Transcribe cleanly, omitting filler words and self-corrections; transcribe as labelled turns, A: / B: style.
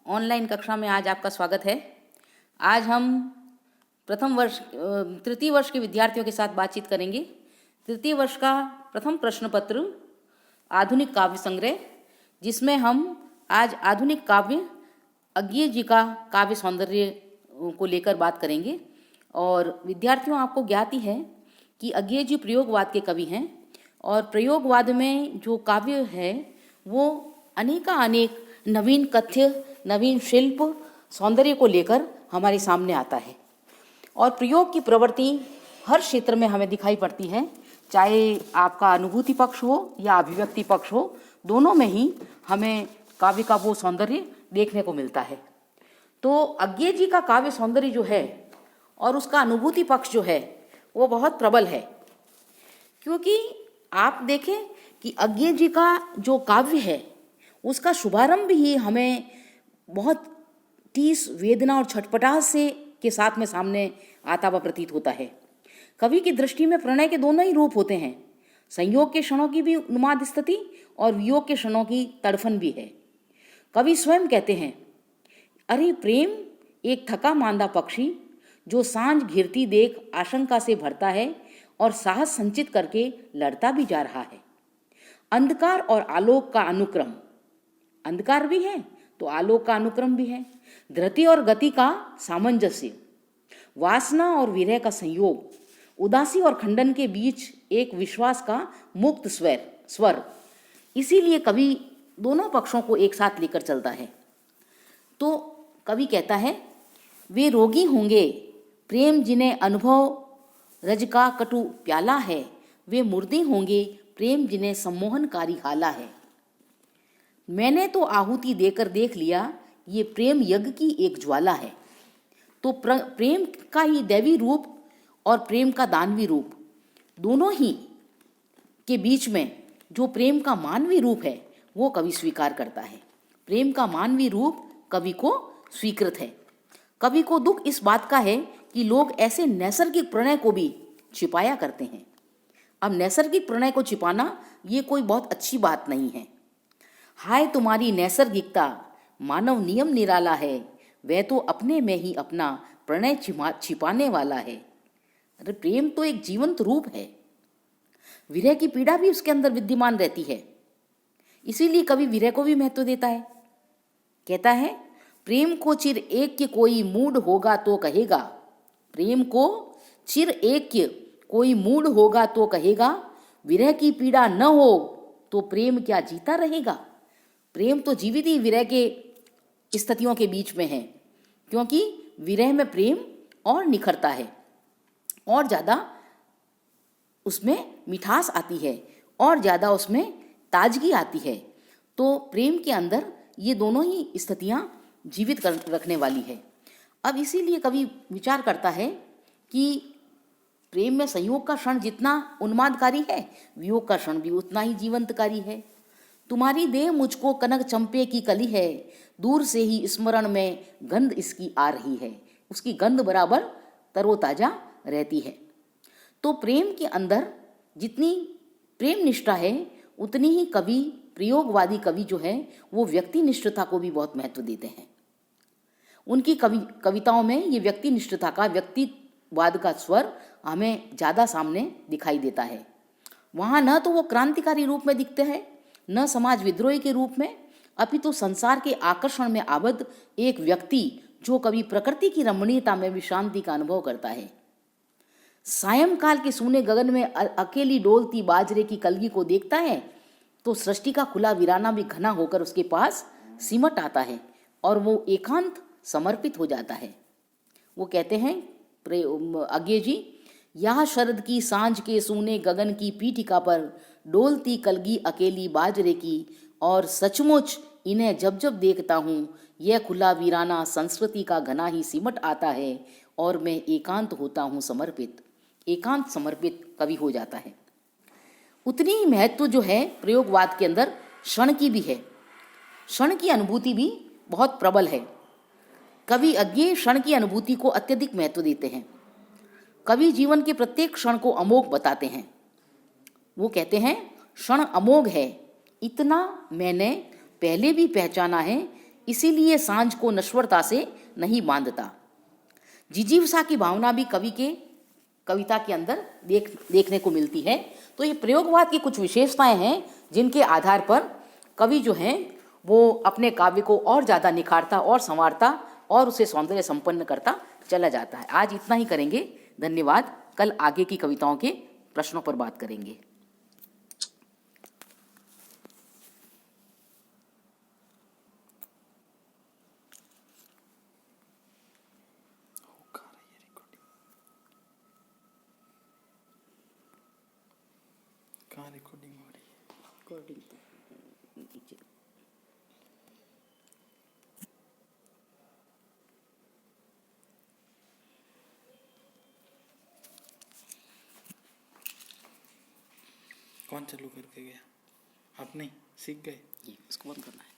A: Online कक्षा में आज आपका स्वागत है। आज हम तृतीय वर्ष के विद्यार्थियों के साथ बातचीत करेंगे। तृतीय वर्ष का प्रथम प्रश्न पत्र आधुनिक काव्य संग्रह, जिसमें हम आज आधुनिक काव्य अज्ञेय जी का काव्य सौंदर्य को लेकर बात करेंगे। और विद्यार्थियों, आपको ज्ञात ही है कि अज्ञेय जी प्रयोगवाद के कवि हैं और प्रयोगवाद में जो काव्य है वो अनेक नवीन कथ्य, नवीन शिल्प, सौंदर्य को लेकर हमारे सामने आता है। और प्रयोग की प्रवृत्ति हर क्षेत्र में हमें दिखाई पड़ती है, चाहे आपका अनुभूति पक्ष हो या अभिव्यक्ति पक्ष हो, दोनों में ही हमें काव्य का वो सौंदर्य देखने को मिलता है। तो अज्ञेय जी का काव्य सौंदर्य जो है और उसका अनुभूति पक्ष जो है वो बहुत प्रबल है, क्योंकि आप देखें कि अज्ञेय जी का जो काव्य है उसका शुभारंभ ही हमें बहुत टीस, वेदना और छटपटाहट से के साथ में सामने आता हुआ प्रतीत होता है। कवि की दृष्टि में प्रणय के दोनों ही रूप होते हैं, संयोग के क्षणों की भी उन्माद स्थिति और वियोग के क्षणों की तड़फन भी है। कवि स्वयं कहते हैं, अरे प्रेम एक थका मांदा पक्षी जो सांझ घिरती देख आशंका से भरता है और साहस संचित करके लड़ता भी जा रहा है। अंधकार और आलोक का अनुक्रम, अंधकार भी है तो आलोक का अनुक्रम भी है। धृति और गति का सामंजस्य, वासना और विरह का संयोग, उदासी और खंडन के बीच एक विश्वास का मुक्त स्वर। इसीलिए कवि दोनों पक्षों को एक साथ लेकर चलता है। तो कवि कहता है, वे रोगी होंगे प्रेम जिन्हें अनुभव रज का कटु प्याला है, वे मुर्दे होंगे प्रेम जिन्हें सम्मोहनकारी हाला है। मैंने तो आहुति देकर देख लिया, ये प्रेम यज्ञ की एक ज्वाला है। तो प्रेम का ही दैवी रूप और प्रेम का दानवी रूप, दोनों ही के बीच में जो प्रेम का मानवीय रूप है वो कवि स्वीकार करता है। प्रेम का मानवीय रूप कवि को स्वीकृत है। कवि को दुख इस बात का है कि लोग ऐसे नैसर्गिक प्रणय को भी छिपाया करते हैं। अब नैसर्गिक प्रणय को छिपाना ये कोई बहुत अच्छी बात नहीं है। हाय तुम्हारी नैसर्गिकता, मानव नियम निराला है, वह तो अपने में ही अपना प्रणय छिपाने वाला है। अरे प्रेम तो एक जीवंत रूप है, विरह की पीड़ा भी उसके अंदर विद्यमान रहती है। इसीलिए कवि विरह को भी महत्व देता है। कहता है, प्रेम को चिर एक कोई मूड होगा तो कहेगा, प्रेम को चिर एक कोई मूड होगा तो कहेगा, विरह की पीड़ा न हो तो प्रेम क्या जीता रहेगा। प्रेम तो जीवित ही विरह के स्थितियों के बीच में है, क्योंकि विरह में प्रेम और निखरता है और ज़्यादा उसमें मिठास आती है और ज़्यादा उसमें ताजगी आती है। तो प्रेम के अंदर ये दोनों ही स्थितियाँ जीवित कर रखने वाली है। अब इसीलिए कवि विचार करता है कि प्रेम में संयोग का क्षण जितना उन्मादकारी है, वियोग का क्षण भी उतना ही जीवंतकारी है। तुम्हारी देह मुझको कनक चंपे की कली है, दूर से ही स्मरण में गंध इसकी आ रही है। उसकी गंध बराबर तरोताजा रहती है। तो प्रेम के अंदर जितनी प्रेम निष्ठा है उतनी ही कवि, प्रयोगवादी कवि जो है वो व्यक्ति निष्ठता को भी बहुत महत्व देते हैं। उनकी कविताओं में ये व्यक्ति निष्ठता का, व्यक्तिवाद का स्वर हमें ज़्यादा सामने दिखाई देता है। वहाँ न तो वो क्रांतिकारी रूप में दिखते हैं, न समाज विद्रोही के रूप में, अपितु संसार के आकर्षण में आबद्ध एक व्यक्ति जो कभी प्रकृति की रमणीयता में भी शांति का अनुभव करता है। सायंकाल के सूने गगन में अकेली डोलती बाजरे की कलगी को देखता है तो सृष्टि का खुला वीराना भी घना होकर उसके पास सिमट आता है और वो एकांत समर्पित हो जाता है। वो कहते हैं अज्ञेय जी, यहाँ शरद की सांझ के सूने गगन की पीठिका पर डोलती कलगी अकेली बाजरे की, और सचमुच इन्हें जब जब देखता हूँ यह खुला वीराना संस्कृति का घना ही सिमट आता है और मैं एकांत होता हूँ समर्पित। एकांत समर्पित कवि हो जाता है। उतनी ही महत्व जो है प्रयोगवाद के अंदर क्षण की भी है। क्षण की अनुभूति भी बहुत प्रबल है। कवि अज्ञेय क्षण की अनुभूति को अत्यधिक महत्व देते हैं। कवि जीवन के प्रत्येक क्षण को अमोघ बताते हैं। वो कहते हैं, क्षण अमोघ है, इतना मैंने पहले भी पहचाना है, इसीलिए सांझ को नश्वरता से नहीं बांधता। जिजीविषा की भावना भी कवि के कविता के अंदर देखने को मिलती है। तो ये प्रयोगवाद की कुछ विशेषताएं हैं जिनके आधार पर कवि जो हैं वो अपने काव्य को और ज़्यादा निखारता और संवारता और उसे सौंदर्य संपन्न करता चला जाता है। आज इतना ही करेंगे, धन्यवाद। कल आगे की कविताओं के प्रश्नों पर बात करेंगे।
B: कहाँ रिकॉर्डिंग हो रही है?
A: रिकॉर्डिंग तो नीचे।
B: कौन चालू करके गया? आप नहीं सीख गए?
A: ये इसको बंद करना है।